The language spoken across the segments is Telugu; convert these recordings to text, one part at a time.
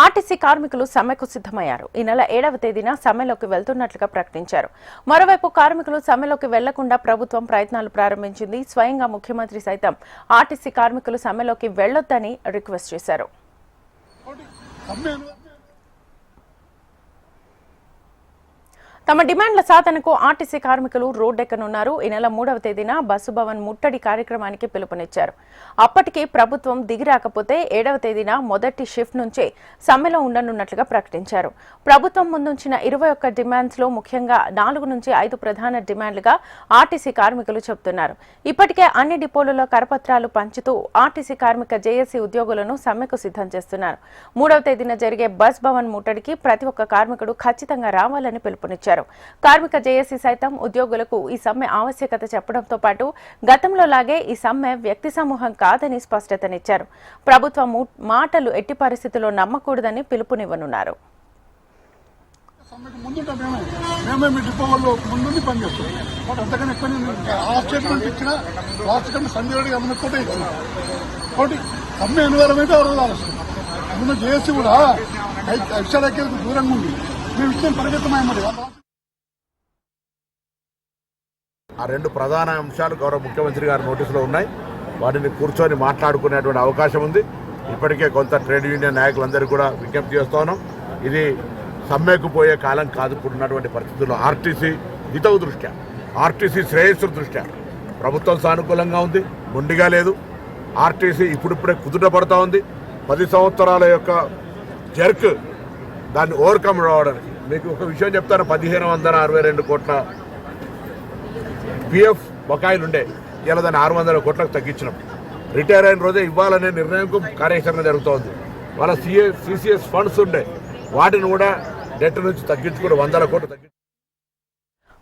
ఆర్టీసీ కార్మికులు సమ్మెకు సిద్ధమయ్యారు. ఈ నెల 7వ తేదీన సమ్మెలోకి వెళ్తున్నట్లుగా ప్రకటించారు. మరోవైపు కార్మికులు సమ్మెలోకి వెళ్లకుండా ప్రభుత్వం ప్రయత్నాలు ప్రారంభించింది. స్వయంగా ముఖ్యమంత్రి సైతం ఆర్టీసీ కార్మికులు సమ్మెలోకి వెళ్లొద్దని రిక్వెస్ట్ చేశారు. తమ డిమాండ్ల సాధనకు ఆర్టీసీ కార్మికులు రోడ్డెక్కనున్నారు. ఈ నెల 3వ తేదీన బస్సు భవన్ ముట్టడి కార్యక్రమానికి పిలుపునిచ్చారు. అప్పటికి ప్రభుత్వం దిగిరాకపోతే 7వ తేదీన మొదటి షిఫ్ట్ నుంచే సమ్మెలో ఉండనున్నట్లుగా ప్రకటించారు. ప్రభుత్వం ముందుంచిన 21 డిమాండ్స్ లో ముఖ్యంగా 4 నుంచి 5 ప్రధాన డిమాండ్లుగా ఆర్టీసీ కార్మికులు చెబుతున్నారు. ఇప్పటికే అన్ని డిపోలలో కరపత్రాలు పంచుతూ ఆర్టీసీ కార్మిక జేఏసీ ఉద్యోగులను సమ్మెకు సిద్ధం చేస్తున్నారు. 3వ తేదీన జరిగే బస్ భవన్ ముట్టడికి ప్రతి ఒక్క కార్మికుడు ఖచ్చితంగా రావాలని పిలుపునిచ్చారు. కార్మిక జేఏసీ సైతం ఉద్యోగులకు ఈ సమ్మె ఆవశ్యకత చెప్పడంతో పాటు గతంలో లాగే ఈ సమ్మె వ్యక్తి సమూహం కాదని స్పష్టతనిచ్చారు. ప్రభుత్వ మాటలు ఎట్టి పరిస్థితుల్లో నమ్మకూడదని పిలుపునివ్వనున్నారు. ఆ 2 ప్రధాన అంశాలు గౌరవ ముఖ్యమంత్రి గారి నోటీసులో ఉన్నాయి. వాటిని కూర్చొని మాట్లాడుకునేటువంటి అవకాశం ఉంది. ఇప్పటికే కొంత ట్రేడ్ యూనియన్ నాయకులందరూ కూడా విజ్ఞప్తి చేస్తూ ఉన్నాం. ఇది సమ్మెకు పోయే కాలం కాదు. ఇప్పుడున్నటువంటి పరిస్థితుల్లో ఆర్టీసీ హితవు దృష్ట్యా, ఆర్టీసీ శ్రేయస్సు దృష్ట్యా ప్రభుత్వం సానుకూలంగా ఉంది, మొండిగా లేదు. ఆర్టీసీ ఇప్పుడిప్పుడే కుదుటపడుతూ ఉంది. 10 సంవత్సరాల యొక్క జర్క్ దాన్ని ఓవర్కమ్ రావడానికి మీకు ఒక విషయం చెప్తాను. 1562 కోట్ల పిఎఫ్ బకాయిలు ఉండే, ఇలా దాన్ని 600 కోట్లకు తగ్గించినాం. రిటైర్ అయిన రోజే ఇవ్వాలనే నిర్ణయంకు కార్యాచరణ జరుగుతోంది. వాళ్ళ సిసిఎస్ ఫండ్స్ ఉండే, వాటిని కూడా డెట్ నుంచి తగ్గించుకుని 100 కోట్లు తగ్గించు.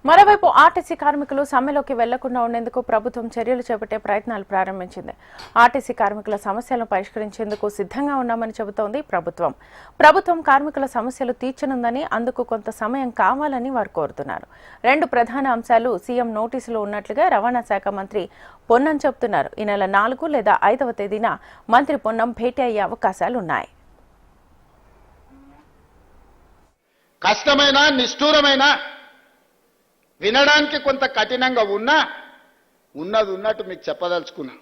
మరోవైపు ఆర్టీసీ కార్మికులు సమ్మెలోకి వెళ్లకుండా ఉండేందుకు ప్రభుత్వం చర్యలు చేపట్టే ప్రయత్నాలు ప్రారంభించింది. ఆర్టీసీ కార్మికుల సమస్యలను పరిష్కరించేందుకు సిద్ధంగా ఉన్నామని చెబుతోంది ప్రభుత్వం కార్మికుల సమస్యలు తీర్చనుందని, అందుకు కొంత సమయం కావాలని వారు కోరుతున్నారు. 2 ప్రధాన అంశాలు సీఎం నోటీసులో ఉన్నట్లుగా రవాణా శాఖ మంత్రి పొన్నం చెబుతున్నారు. ఈ నెల 4 లేదా 5వ తేదీన మంత్రి పొన్నం భేటీ అయ్యే అవకాశాలున్నాయి. కష్టమైన నిష్ఠూరమైన వినడానికి కొంత కఠినంగా ఉన్నది ఉన్నట్టు మీకు చెప్పదలుచుకున్నా.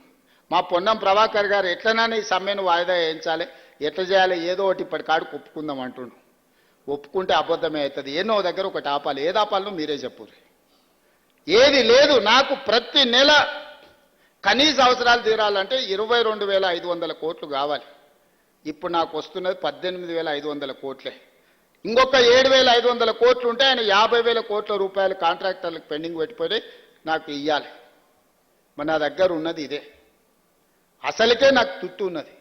మా పొన్నం ప్రభాకర్ గారు ఎట్లనైనా ఈ సమ్మెను వాయిదా వేయించాలి, ఎట్లా చేయాలి, ఏదో ఒకటి ఇప్పటికాడికి ఒప్పుకుందాం అంటుండు. ఒప్పుకుంటే అబద్ధమే అవుతుంది. ఎన్నో దగ్గర ఒకటి ఆపాలి. ఏది ఆపాలో మీరే చెప్పుర్రి. ఏది లేదు. నాకు ప్రతి నెల కనీస అవసరాలు తీరాలంటే 22,500 కోట్లు కావాలి. ఇప్పుడు నాకు వస్తున్నది 18,500 కోట్లే. ఇంకొక 7,500 కోట్లు ఉంటే ఆయన 50,000 కోట్ల రూపాయలు కాంట్రాక్టర్లకు పెండింగ్ పెట్టిపోయి నాకు ఇవ్వాలి. మరి నా దగ్గర ఉన్నది ఇదే. అసలుకే నాకు తుట్టు ఉన్నది.